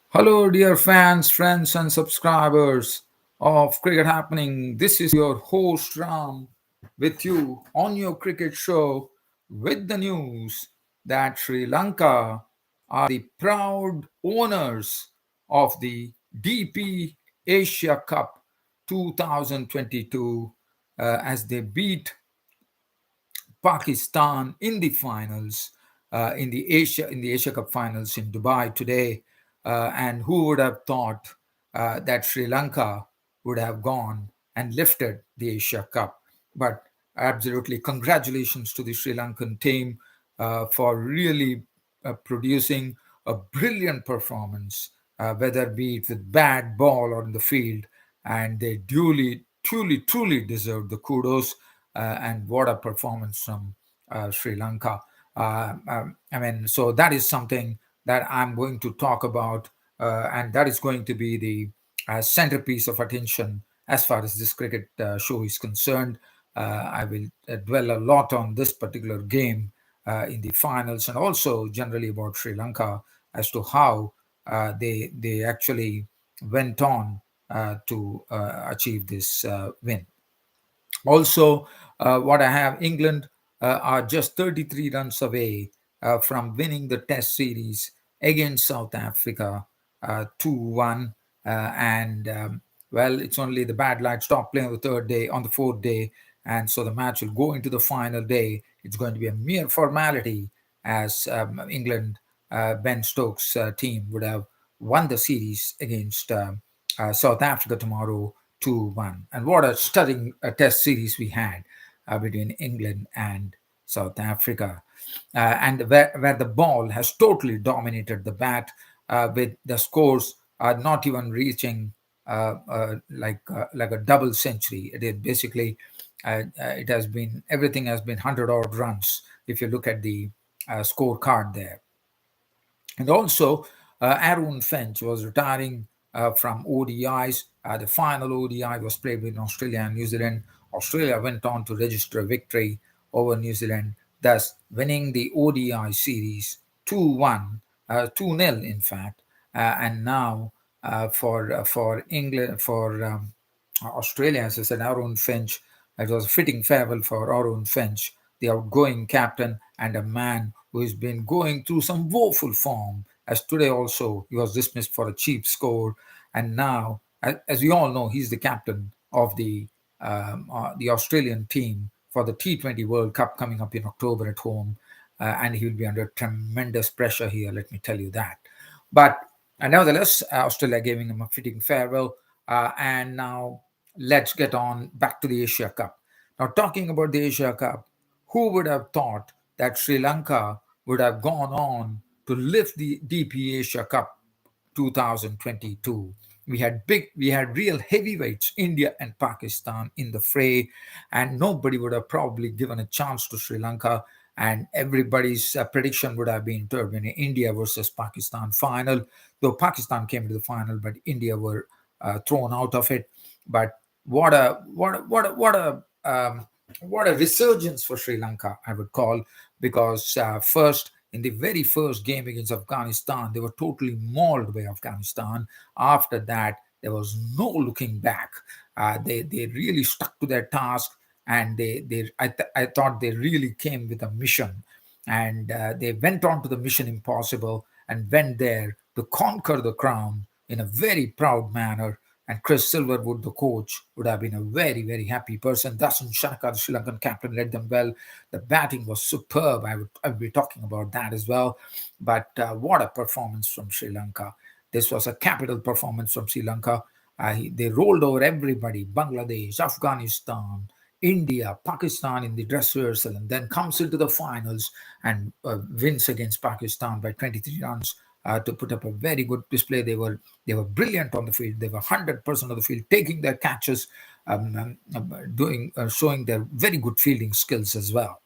Hello, dear fans, friends, and subscribers of Cricket Happening. This is your host Ram with you on your cricket show with the news that Sri Lanka are the proud owners of the DP Asia Cup 2022 as they beat Pakistan in the finals, in the Asia Cup finals in Dubai today. And who would have thought that Sri Lanka would have gone and lifted the Asia Cup? But absolutely, congratulations to the Sri Lankan team for really producing a brilliant performance, whether be it with bat, ball, or in the field. And they truly deserve the kudos. And what a performance from Sri Lanka. So that is something that I'm going to talk about, and that is going to be the centerpiece of attention as far as this cricket show is concerned. I will dwell a lot on this particular game in the finals, and also generally about Sri Lanka as to how they actually went on to achieve this win. Also, what I have, England are just 33 runs away from winning the Test series against South Africa 2-1. Well, it's only the bad light stopped playing on the fourth day. And so the match will go into the final day. It's going to be a mere formality as England, Ben Stokes' team would have won the series against South Africa tomorrow 2-1. And what a stunning test series we had between England and South Africa. And where the ball has totally dominated the bat, with the scores not even reaching like a double century. It is basically, it has been, everything has been 100 odd runs if you look at the scorecard there. And also, Aaron Finch was retiring from ODIs. The final ODI was played between Australia and New Zealand. Australia went on to register a victory over New Zealand, thus winning the ODI series 2-1, 2-0 in fact. And now for England, for Australia, as I said, Aaron Finch, it was a fitting farewell for Aaron Finch, the outgoing captain and a man who has been going through some woeful form. As today also, he was dismissed for a cheap score, and now, as we all know, he's the captain of the Australian team for the T20 World Cup coming up in October at home, and he will be under tremendous pressure here. Let me tell you that. But nevertheless, Australia giving him a fitting farewell, and now let's get on back to the Asia Cup. Now, talking about the Asia Cup, who would have thought that Sri Lanka would have gone on to lift the DP Asia Cup 2022? We had real heavyweights, India and Pakistan, in the fray, and nobody would have probably given a chance to Sri Lanka. And everybody's prediction would have been to win India versus Pakistan final, though Pakistan came to the final, but India were thrown out of it. But what a resurgence for Sri Lanka, I would call, because first, in the very first game against Afghanistan, they were totally mauled by Afghanistan. After that, there was no looking back. They really stuck to their task, and I thought they really came with a mission, and they went on to the mission impossible and went there to conquer the crown in a very proud manner. And Chris Silverwood, the coach, would have been a very happy person. Dasun Shanaka, the Sri Lankan captain, led them well. The batting was superb. I would be talking about that as well. But what a performance from Sri Lanka. This was a capital performance from Sri Lanka. They rolled over everybody, Bangladesh, Afghanistan, India, Pakistan in the dress rehearsal, and then comes into the finals and wins against Pakistan by 23 runs. To put up a very good display. They were brilliant on the field. They were 100% of the field, taking their catches, showing their very good fielding skills as well.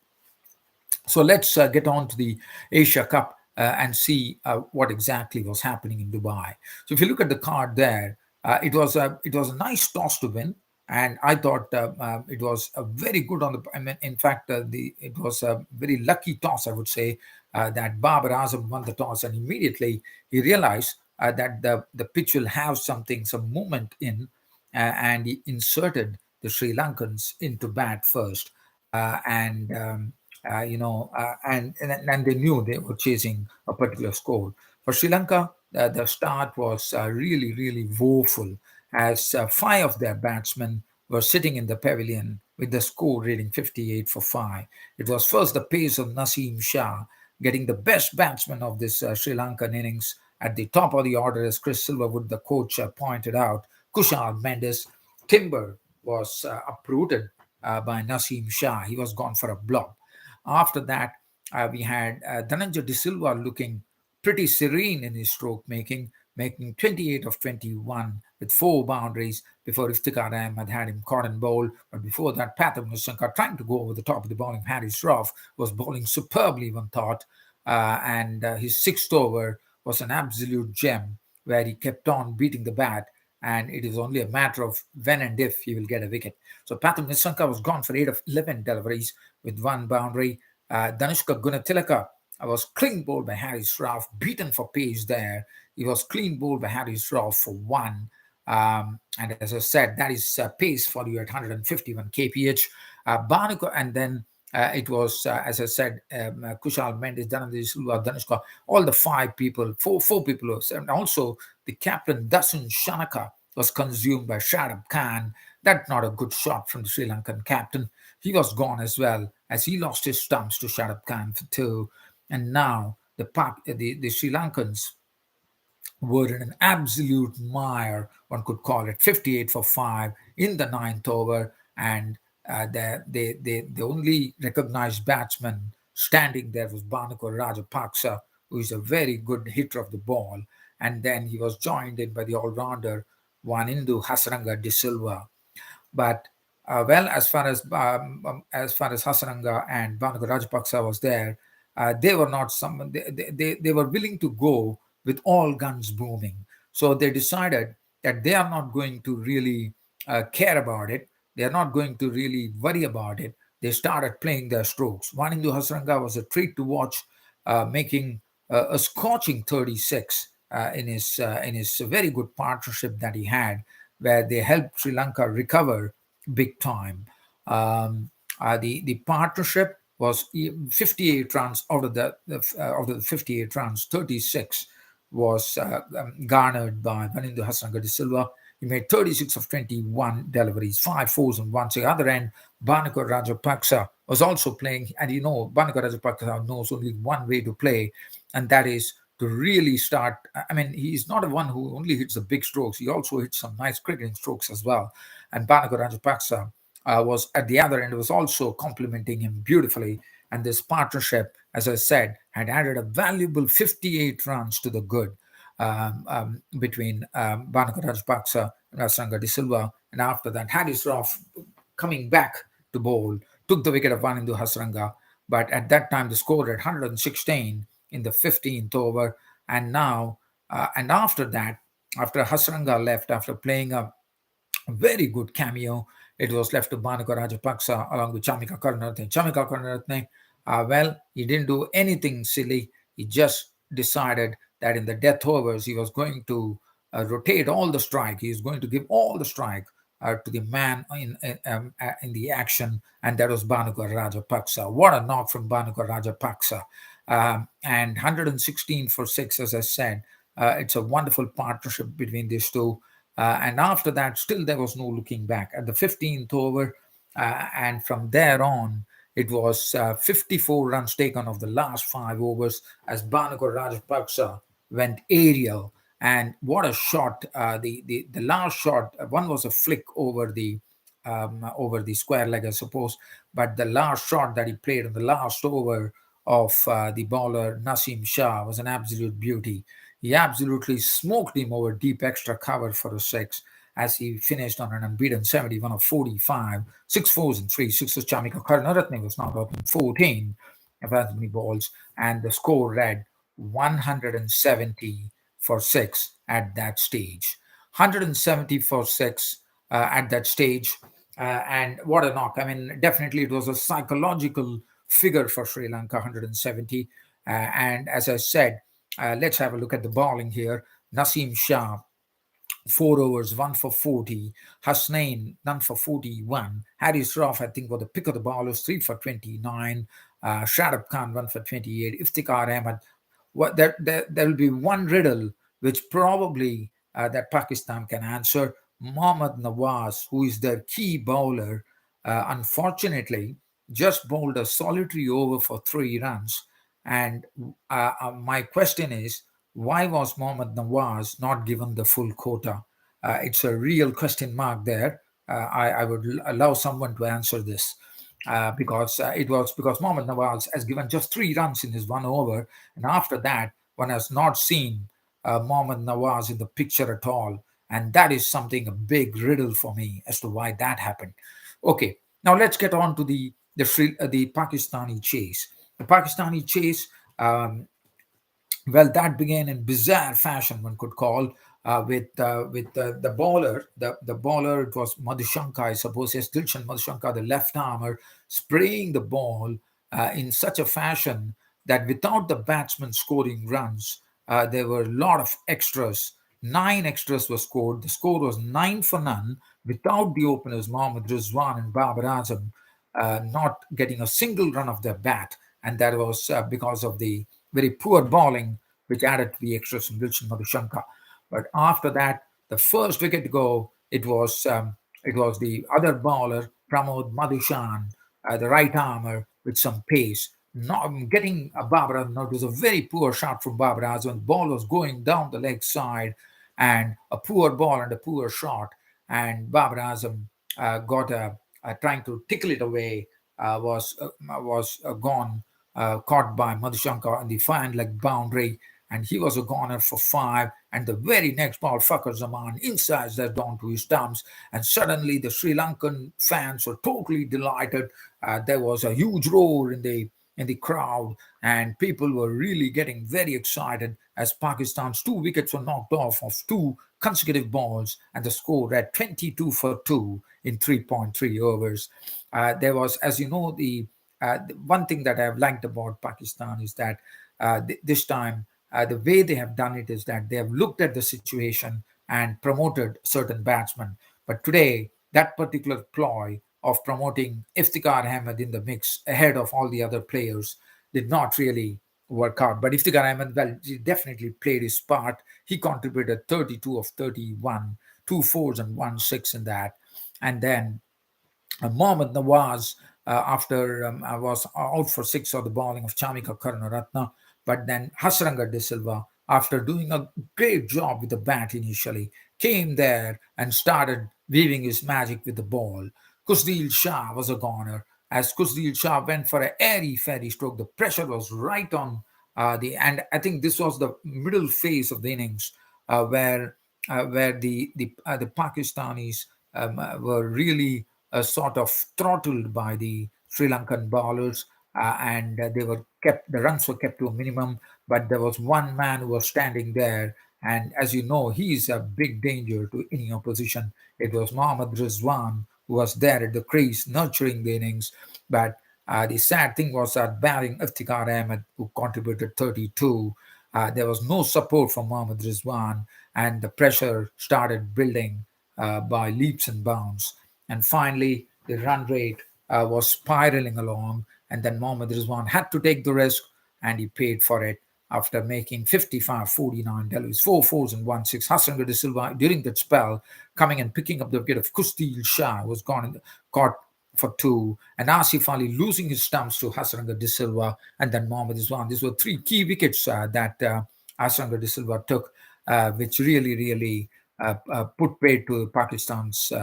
So let's get on to the Asia Cup and see what exactly was happening in Dubai. So if you look at the card there, it was a nice toss to win, And I thought it was a very good on the. I mean, in fact, it was a very lucky toss, I would say, that Babar Azam won the toss, and immediately he realized that the pitch will have something, some movement in, and he inserted the Sri Lankans into bat first, and and they knew they were chasing a particular score. For Sri Lanka, the start was really, really woeful, as five of their batsmen were sitting in the pavilion with the score reading 58 for 5. It was first the pace of Naseem Shah getting the best batsman of this Sri Lankan innings at the top of the order, as Chris Silverwood, the coach, pointed out. Kushal Mendes, Timber was uprooted by Naseem Shah. He was gone for a blob. After that, we had Dhananjay De Silva looking pretty serene in his stroke making 28 of 21 with four boundaries before Iftikhar Ahmed had him caught in bowl. But before that, Pathum Nissanka, trying to go over the top of the bowling, Harris Shroff was bowling superbly, one thought. And his sixth over was an absolute gem where he kept on beating the bat. And it is only a matter of when and if he will get a wicket. So Pathum Nissanka was gone for 8 of 11 deliveries with one boundary. Danushka Gunatilaka was clean bowled by Harry Shroff, beaten for pace there. He was clean bowled by Harry Shroff for one. And as I said, that is pace for you at 151 kph. Banuka, and then it was, as I said, Kushal Mendes, Dhananjay Silva, Danushka, all the five people, four people, and also the captain Dasun Shanaka was consumed by Sharab Khan. That's not a good shot from the Sri Lankan captain. He was gone as well, as he lost his stumps to Sharab Khan for two. And now the Sri Lankans were in an absolute mire, one could call it, 58 for 5 in the ninth over. And the only recognized batsman standing there was Bhanukar Rajapaksa, who is a very good hitter of the ball. And then he was joined in by the all-rounder Wanindu Hasaranga De Silva. But well, as far as Hasaranga and Bhanuka Rajapaksa was there, they were not someone. They were willing to go with all guns booming. So they decided that they are not going to really care about it. They are not going to really worry about it. They started playing their strokes. Wanindu Hasaranga was a treat to watch, making a scorching 36 in his very good partnership that he had, where they helped Sri Lanka recover big time. The partnership was 58 runs out of the 58 runs, 36 was garnered by Vanindu Hasaranga De Silva. He made 36 of 21 deliveries, 5 fours and one. So the other end, Bhanuka Rajapaksa was also playing. And you know, Bhanuka Rajapaksa knows only one way to play, and that is to really start. I mean, he's not a one who only hits the big strokes. He also hits some nice cricketing strokes as well. And Bhanuka Rajapaksa was at the other end, was also complementing him beautifully. And this partnership, as I said, had added a valuable 58 runs to the good between Bhanuka Rajapaksa and Hasaranga De Silva. And after that, Harris Shroff coming back to bowl took the wicket of Vanindu Hasaranga. But at that time, the score at 116 in the 15th over. And now, and after that, after Hasaranga left, after playing a very good cameo, it was left to Bhanuka Rajapaksa along with Chamika Karunaratne. Chamika Karunaratne, well, he didn't do anything silly. He just decided that in the death overs, he was going to rotate all the strike. He is going to give all the strike to the man in the action, and that was Bhanuka Rajapaksa. What a knock from Bhanuka Rajapaksa. And 116 for 6, as I said. It's a wonderful partnership between these two. And after that, still there was no looking back. At the 15th over, and from there on, it was 54 runs taken of the last 5 overs as Bhanuka Rajapaksa went aerial. And what a shot! The last shot, one was a flick over the square leg, I suppose. But the last shot that he played on the last over of the bowler Naseem Shah was an absolute beauty. He absolutely smoked him over deep extra cover for a six as he finished on an unbeaten 71 of 45, 6 fours and 3 sixes. Chamika Karunaratne was not out in 14 of Anthony balls, and the score read 170 for 6 at that stage. 170 for 6 at that stage. And what a knock. I mean, definitely it was a psychological figure for Sri Lanka, 170. And as I said, let's have a look at the bowling here. Naseem Shah, 4 overs, one for 40. Hasnain, none for 41. Haris Rauf, I think, was the pick of the bowlers, 3 for 29. Shadab Khan, 1 for 28. Iftikhar Ahmed. There will be one riddle which probably that Pakistan can answer. Mohammad Nawaz, who is their key bowler, unfortunately, just bowled a solitary over for 3 runs. And my question is, why was Mohammad Nawaz not given the full quota? It's a real question mark there. I would allow someone to answer this. Because it was because Mohammad Nawaz has given just 3 runs in his 1 over, and after that, one has not seen Mohammad Nawaz in the picture at all, and that is something a big riddle for me as to why that happened. Okay, now let's get on to the Pakistani chase. The Pakistani chase. Well, that began in bizarre fashion, one could call, with the bowler. The bowler, it was Madhushanka, I suppose, yes, Dilshan Madhushanka, the left armer, spraying the ball in such a fashion that without the batsman scoring runs, there were a lot of extras. 9 extras were scored. The score was 9 for none without the openers Mohammad Rizwan and Babar Azam not getting a single run of their bat, and that was because of the very poor bowling, which added to the extras from Wilson Madhushanka. But after that, the first wicket to go, it was the other bowler, Pramod Madhushan, the right armer with some pace. Not getting Babar Azam. Now it was a very poor shot from Babar Azam. The ball was going down the leg side, and a poor ball and a poor shot. And Babar Azam got trying to tickle it away, was gone, caught by Madhushanka in the fine leg boundary, and he was a goner for 5. And the very next ball, Fakhar Zaman insides that down to his stumps, and suddenly the Sri Lankan fans were totally delighted. There was a huge roar in the crowd, and people were really getting very excited as Pakistan's 2 wickets were knocked off of 2 consecutive balls, and the score read 22 for 2 in 3.3 overs. There was, as you know, the one thing that I've liked about Pakistan is that this time the way they have done it is that they have looked at the situation and promoted certain batsmen. But today, that particular ploy of promoting Iftikhar Ahmed in the mix ahead of all the other players did not really work out. But Iftikhar Ahmed, well, he definitely played his part. He contributed 32 of 31, 2 fours and 1 6 in that. And then Mohammad Nawaz, after was out for 6 of the bowling of Chamika Karunaratne, but then Hasranga De Silva, after doing a great job with the bat initially, came there and started weaving his magic with the ball. Kusdil Shah was a goner. As Kusdil Shah went for a airy fairy stroke, the pressure was right on and I think this was the middle phase of the innings, where the Pakistanis were really sort of throttled by the Sri Lankan bowlers, and the runs were kept to a minimum. But there was one man who was standing there, and as you know, he's a big danger to any opposition. It was Mohammad Rizwan who was there at the crease nurturing the innings. But the sad thing was that barring Iftikhar Ahmed, who contributed 32, there was no support from Mohammad Rizwan, and the pressure started building by leaps and bounds. And finally, the run rate was spiraling along, and then Mohammad Rizwan had to take the risk, and he paid for it after making 55 49 deliveries, 4 fours and 1 6. Hassan De Silva, during that spell, coming and picking up the wicket of Kustil Shah, was caught for 2, and Asif Ali losing his stumps to Hasranga De Silva, and then Mohammad Rizwan. These were 3 key wickets that Hasranga De Silva took, which really put paid to Pakistan's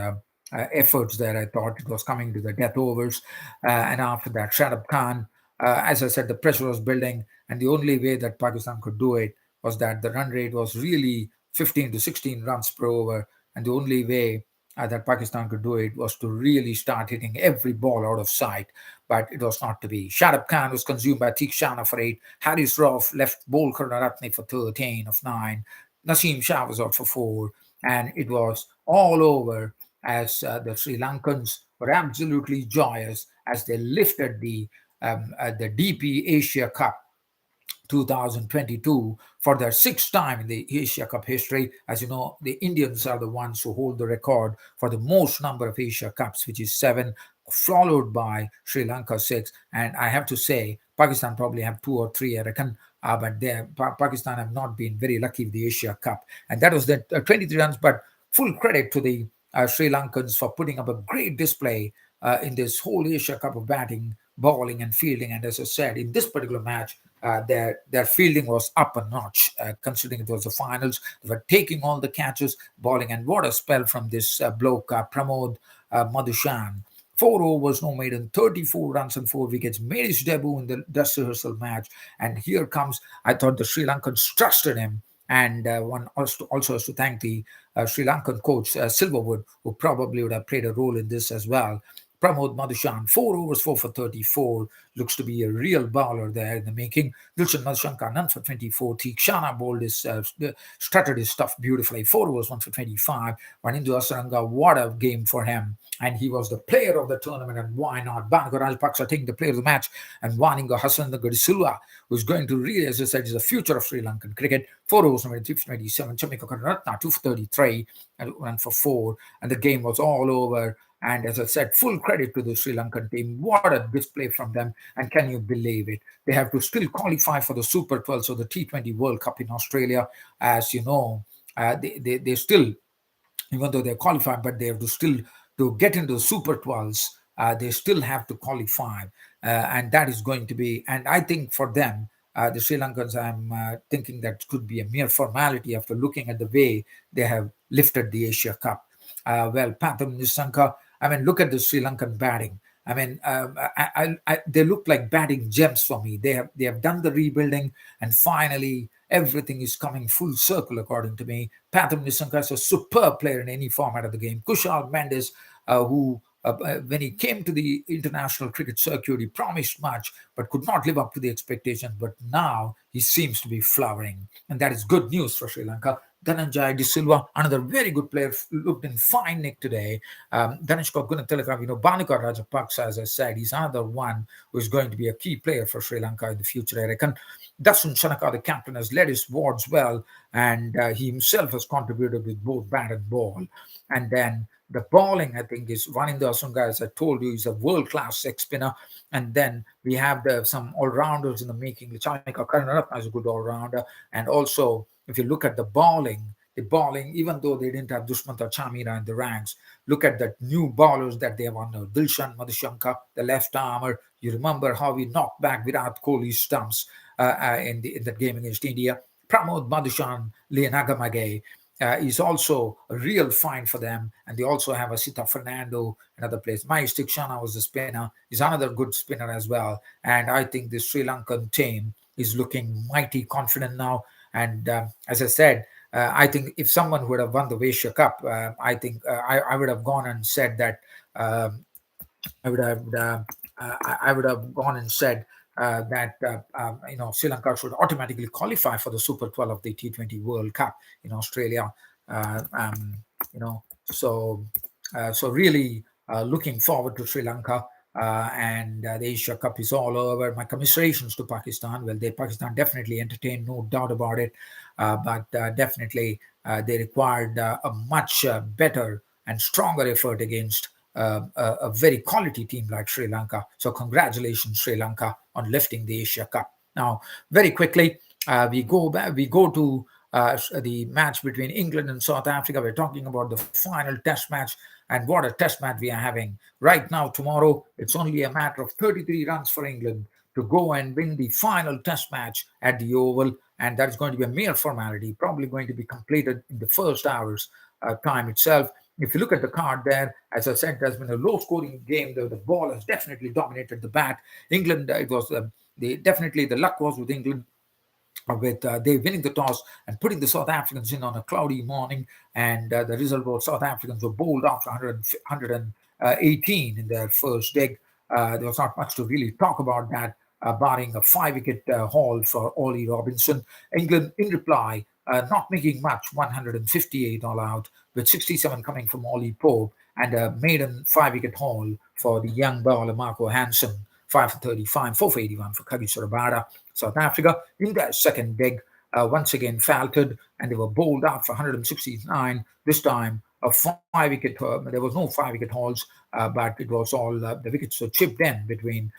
efforts there. I thought it was coming to the death overs. And after that, Shadab Khan, as I said, the pressure was building, and the only way that Pakistan could do it was that the run rate was really 15 to 16 runs per over, and the only way that Pakistan could do it was to really start hitting every ball out of sight. But it was not to be. Shadab Khan was consumed by Tikshana for 8. Haris Rauf left Bol Karunaratne for 13 of 9. Naseem Shah was out for 4. And it was all over as the Sri Lankans were absolutely joyous as they lifted the DP Asia Cup 2022 for their sixth time in the Asia Cup history. As you know, the Indians are the ones who hold the record for the most number of Asia Cups, which is 7, followed by Sri Lanka 6. And I have to say, Pakistan probably have 2 or 3, I reckon. But Pakistan have not been very lucky with the Asia Cup. And that was the 23 runs. But full credit to the Sri Lankans for putting up a great display in this whole Asia Cup of batting, bowling, and fielding. And as I said, in this particular match, their fielding was up a notch, considering it was the finals. They were taking all the catches, bowling, and what a spell from this bloke, Pramod Madushan. 4 overs, no maiden, 34 runs and 4 wickets. Made his debut in the dress rehearsal match. And here comes, I thought the Sri Lankans trusted him. And one also has to thank the Sri Lankan coach, Silverwood, who probably would have played a role in this as well. Pramod Madushan, 4 overs, 4 for 34. Looks to be a real bowler there in the making. Dilshan Madhushankar, none for 24. Theekshana bowled strutted his stuff beautifully. 4 overs, 1 for 25. Wanindu Asaranga, what a game for him. And he was the player of the tournament, and why not? Bhanaka Rajapaksa taking the player of the match, and Waninga Hassan the Silva, who's going to really, as I said, is the future of Sri Lankan cricket. 4 overs, 27. Chamika Karunaratne, 2 for 33, and 1 for 4. And the game was all over. And as I said, full credit to the Sri Lankan team. What a display from them. And can you believe it? They have to still qualify for the Super 12, so the T20 World Cup in Australia. As you know, they still, even though they're qualified, but they have to still, to get into the Super 12s, they still have to qualify. And that is going to be, and I think for them, the Sri Lankans, I'm thinking that could be a mere formality after looking at the way they have lifted the Asia Cup. Well, Pathum Nisanka, I mean, look at the Sri Lankan batting. I mean, they look like batting gems for me. They have done the rebuilding, and finally everything is coming full circle, according to me. Pathum Nisanka is a superb player in any format of the game. Kushal Mendes, who when he came to the international cricket circuit, he promised much but could not live up to the expectations. But now he seems to be flowering, and that is good news for Sri Lanka. Dhananjay De Silva, another very good player, looked in fine nick today. Dhanishka Gunatilaka, Bhanuka Rajapaksa, as I said, he's another one who is going to be a key player for Sri Lanka in the future, I reckon. Dasun Chanaka, the captain, has led his wards well, and he himself has contributed with both bat and ball. And then the bowling, I think, is Vaninda Asunga, as I told you, is a world-class sex spinner. And then we have some all-rounders in the making. Chamika Karunaratne is a good all-rounder. And also, if you look at the bowling, even though they didn't have Dushmanta Chamira in the ranks, look at the new bowlers that they have on. Dilshan Madhushankar, the left armer. You remember how he knocked back Virat Kohli's stumps in that game against India. Pramod Madhushan Leonagamage is also a real find for them. And they also have Asita Fernando, another place. Mahesh Theekshana was the spinner. He's another good spinner as well. And I think the Sri Lankan team is looking mighty confident now. And as I said, I think if someone would have won the Asia Cup, I think I would have gone and said that I would have I would have gone and said that Sri Lanka should automatically qualify for the Super 12 of the T20 World Cup in Australia. Uh, um, so really looking forward to Sri Lanka. And the Asia Cup is all over. My commiserations to Pakistan. Well, Pakistan definitely entertained, no doubt about it. But definitely they required a much better and stronger effort against a very quality team like Sri Lanka. So congratulations, Sri Lanka, on lifting the Asia Cup. Now, very quickly, we go to the match between England and South Africa. We're talking about the final test match, and what a test match we are having right now. Tomorrow, it's only a matter of 33 runs for England to go and win the final test match at the Oval, and that is going to be a mere formality, probably going to be completed in the first hours time itself. If you look at the card there, as I said, there's been a low-scoring game. The ball has definitely dominated the bat. England, it was definitely the luck was with England, with they winning the toss and putting the South Africans in on a cloudy morning. And the result was South Africans were bowled after 118 in their first dig. There was not much to really talk about that, barring a 5-wicket haul for Ollie Robinson. England, in reply, not making much, 158 all out, with 67 coming from Ollie Pope and a maiden 5-wicket haul for the young bowler Marco Hansen, 5 for 35, 4 for 81 for Kagiso Rabada. South Africa, India's second leg, once again faltered, and they were bowled out for 169. This time, a 5-wicket. There was no 5-wicket hauls, but it was all the wickets were chipped in between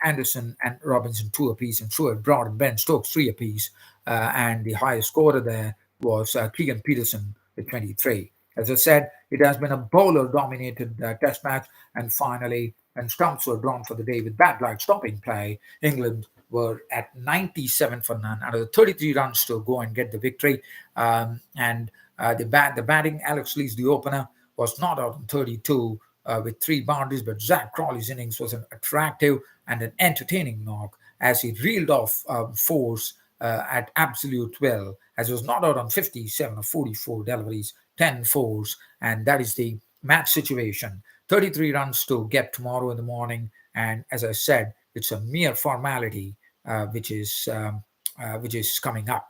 Anderson and Robinson, 2 apiece, and Stuart Broad and Ben Stokes, 3 apiece. And the highest scorer there was Keegan Peterson with 23. As I said, it has been a bowler-dominated test match, and finally, when stumps were drawn for the day with bad luck stopping play, England were at 97 for none, out of the 33 runs to go and get the victory. The batting, Alex Lees, the opener, was not out in 32 with 3 boundaries, but Zach Crawley's innings was an attractive and an entertaining knock as he reeled off fours at absolute will, as he was not out on 57 of 44 deliveries, 10 fours, and that is the match situation. 33 runs to get tomorrow in the morning, and as I said, it's a mere formality which is coming up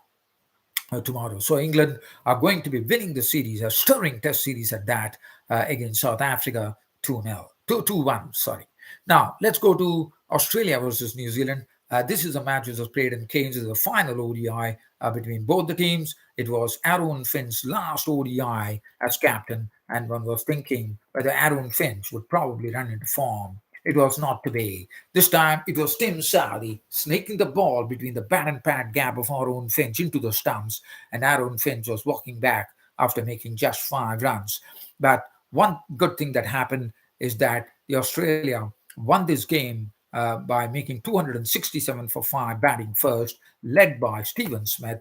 tomorrow. So England are going to be winning the series, a stirring test series at that, against South Africa 2-0, 2-1, sorry. Now, let's go to Australia versus New Zealand. This is a match which was played in Cairns. It's the final ODI between both the teams. It was Aaron Finch's last ODI as captain, and one was thinking whether Aaron Finch would probably run into form. It was not to be. This time it was Tim Southee snaking the ball between the bat and pad gap of Aaron Finch into the stumps, and Aaron Finch was walking back after making just 5 runs. But one good thing that happened is that the Australia won this game by making 267 for 5 batting first, led by Stephen Smith,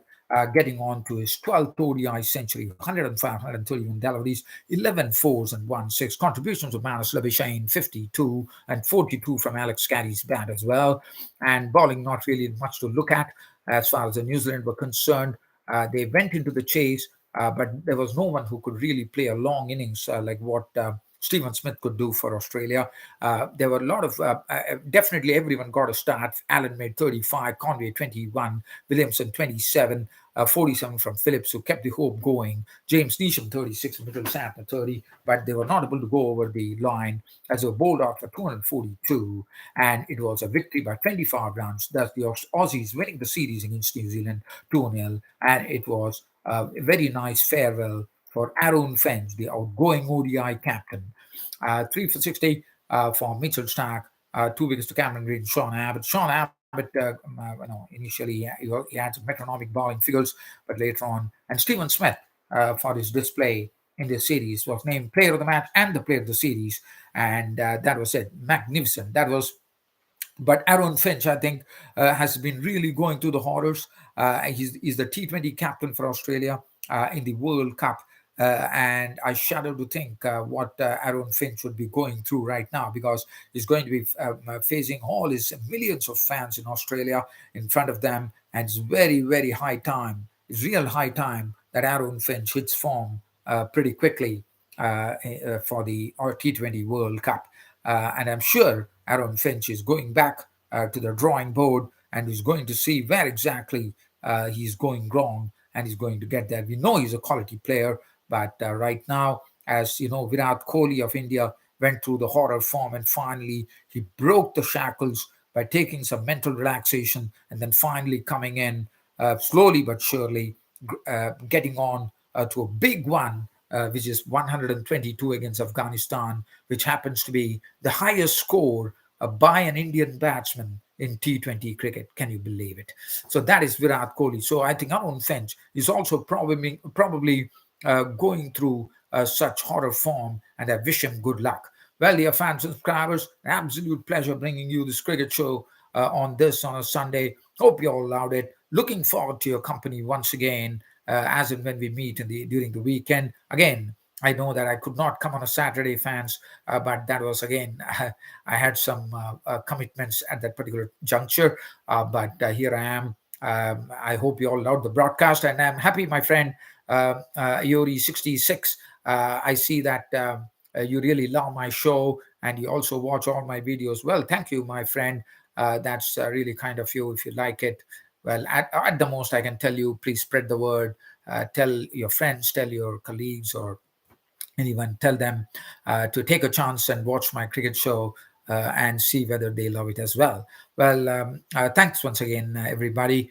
getting on to his 12th ODI century, 105, 131 deliveries, 11 fours and 1 6. Contributions of Manus Labuschagne, 52, and 42 from Alex Carey's bat as well. And bowling, not really much to look at as far as the New Zealand were concerned. They went into the chase, but there was no one who could really play a long innings like what Stephen Smith could do for Australia. There were a lot of, definitely everyone got a start. Allen made 35, Conway 21, Williamson 27, 47 from Phillips, who kept the hope going. James Neesham 36, Mitchell Santner 30, but they were not able to go over the line as they were bowled out for 242, and it was a victory by 25 runs. Thus, the Aussies winning the series against New Zealand 2-0, and it was a very nice farewell for Aaron Finch, the outgoing ODI captain. 3 for 60 for Mitchell Starc, 2 wickets to Cameron Green, Sean Abbott. Sean Abbott, initially he had some metronomic bowling figures, but later on, and Stephen Smith for his display in this series was named player of the match and the player of the series, and that was it. Magnificent. That was. But Aaron Finch, I think, has been really going through the horrors. He's the T20 captain for Australia in the World Cup. And I shudder to think what Aaron Finch would be going through right now, because he's going to be facing all his millions of fans in Australia in front of them. And it's very, very high time. It's real high time that Aaron Finch hits form pretty quickly for the T20 World Cup. And I'm sure Aaron Finch is going back to the drawing board and is going to see where exactly he's going wrong, and he's going to get there. We know he's a quality player, but right now, as you know, Virat Kohli of India went through the horror form, and finally he broke the shackles by taking some mental relaxation and then finally coming in slowly but surely, getting on to a big one, which is 122 against Afghanistan, which happens to be the highest score by an Indian batsman in T20 cricket. Can you believe it? So that is Virat Kohli. So I think Aaron Finch is also probably going through such horror form, and I wish him good luck. Well, dear fans and subscribers, an absolute pleasure bringing you this cricket show on a Sunday. Hope you all loved it. Looking forward to your company once again, as and when we meet during the weekend. Again, I know that I could not come on a Saturday, fans, but that was, again, I had some commitments at that particular juncture, but here I am. I hope you all loved the broadcast, and I'm happy, my friend, Iori66. I see that you really love my show, and you also watch all my videos. Well, thank you, my friend. That's really kind of you if you like it. Well, at the most, I can tell you, please spread the word. Tell your friends, tell your colleagues, or anyone, tell them to take a chance and watch my cricket show and see whether they love it as well. Well, thanks once again, everybody,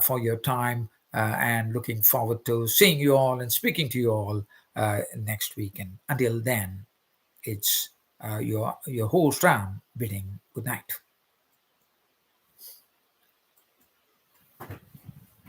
for your time, and looking forward to seeing you all and speaking to you all next week. And until then, it's your host Ram bidding good night.